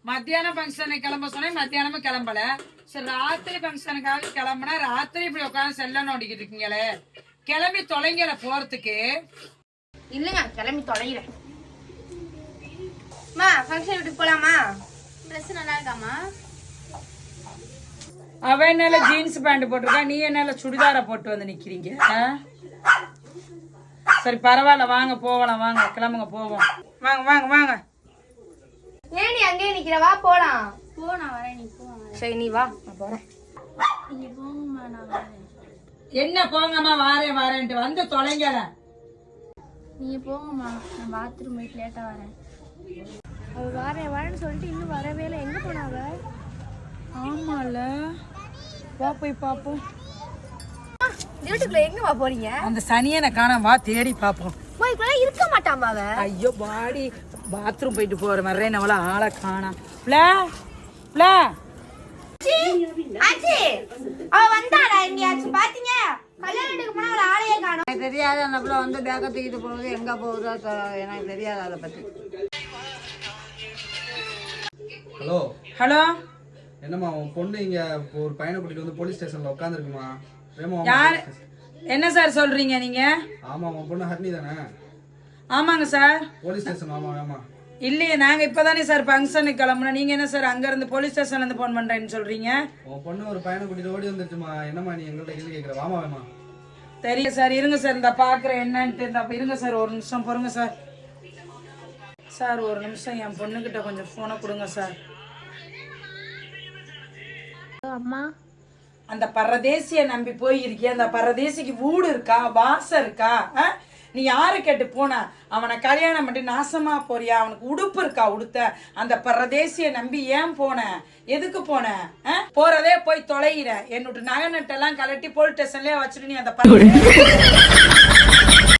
மத்தியானம் ஃபங்க்ஷனுக்கு கிளம்ப சொன்னேன், மத்தியானமும் கிளம்பல. சரி ராத்திரி ஃபங்க்ஷனுக்காக கிளம்புனா ராத்திரி இப்படி உட்காந்து செல்ல நோண்டிக்கிட்டு இருக்கீங்களே, கிளம்பி தொலைங்கிற போறதுக்கு. இல்லங்க கிளம்பி தொலைகிறேன். ஃபங்க்ஷன் வீட்டுக்கு போலாமா? ட்ரெஸ் நல்லா இருக்காமா? அவன் என்னால ஜீன்ஸ் பேண்ட் போட்டிருக்கா, நீ என்னால சுடிதார போட்டு வந்து நிக்கிறீங்க. சரி பரவாயில்ல, வாங்க போகலாம், வாங்க கிளம்புங்க போவோம். வாங்க வாங்க வாங்க. ஏன் நீ அங்கேயே நிக்கிற? வா போலாம். போ நான் வரேன், நீ போ. சரி நீ வா, நான் போறேன். நீ போங்கம்மா, நான் வரேன். என்ன போங்கம்மா வாரேன் வாரேன்ட்டு வந்து தொலைங்கல. நீங்க போங்கம்மா, நான் பாத்ரூம் போயிட்டு லேட்டா வரேன். அவ வரேன் வரேன்னு சொல்லிட்டு இன்னும் வரவே இல்லை. எங்க போனாவ? ஆமால, வா போய் பாப்போம். வீட்டுக்குள்ள எங்கம்மா போறீங்க? அந்த சனியனை காணோம், வா தேடி பாப்போம். இருக்க மாட்டாமா அவ. ஐயோ பாடி, பாத்ரூம் போயிட்டு போற மாதிரி நம்மள ஆளை காணோம். அவ வந்தாடா எங்கயாச்சும் பாத்தீங்க? கல்யாண வீட்டுக்கு போனா ஒரு ஆளையே காணோம். எனக்கு தெரியாது. அந்த பிள்ளை வந்து பேக்க தூக்கிட்டு போகுது, எங்க போகுதோ எனக்கு தெரியாது அதை பத்தி. ஹலோ ஹலோ, என்னம்மா உன் பொண்ணு இங்க ஒரு பையனை கூட்டிட்டு வந்து போலீஸ் ஸ்டேஷன்ல உட்காந்துருக்குமா? யார்? என்ன சார் சொல்றீங்க நீங்க? ஆமா உன் பொண்ணு ஹர்னி தானே? ஆமாங்க சார். Police station. ஆமா ஆமா. இல்லையே, நாங்க இப்பதானே சார் ஃபங்க்ஷனுக்கு கிளம்புனோம். நீங்க என்ன சார் அங்க இருந்து போலீஸ் ஸ்டேஷன்ல இருந்து போன் பண்றேன்னு சொல்றீங்க? உன் பொண்ணு ஒரு பையனை கூட்டிட்டு ஓடி வந்துருச்சுமா. என்னம்மா நீ எங்கள்கிட்ட கேள்வி கேட்கற? வாமா வேமா. தெரியும் சார், இருங்க சார், இந்த பாக்குறேன் என்னன்ட்டு. இந்த இருங்க சார், ஒரு நிமிஷம் பொறுங்க சார். சார் ஒரு நிமிஷம், என் பொண்ணுகிட்ட கொஞ்சம் போனை கொடுங்க சார். அம்மா, அந்த பரதேசிய நம்பி போயிருக்கிய, அந்த பரதேசிக்கு வீடு இருக்கா, வாசம் இருக்கா? நீ யாரு கேட்டு போன? அவனை கல்யாணம் பண்ணி நாசமா போறியா? அவனுக்கு உடுப்பு இருக்கா உடுத்த? அந்த பரதேசிய நம்பி ஏன் போன? எதுக்கு போன? போறதே போய் தொலைகிற. என்னோட நகை நட்டெல்லாம் கலட்டி போலீஸ் ஸ்டேஷன்லயே வச்சுட்டு நீ அந்த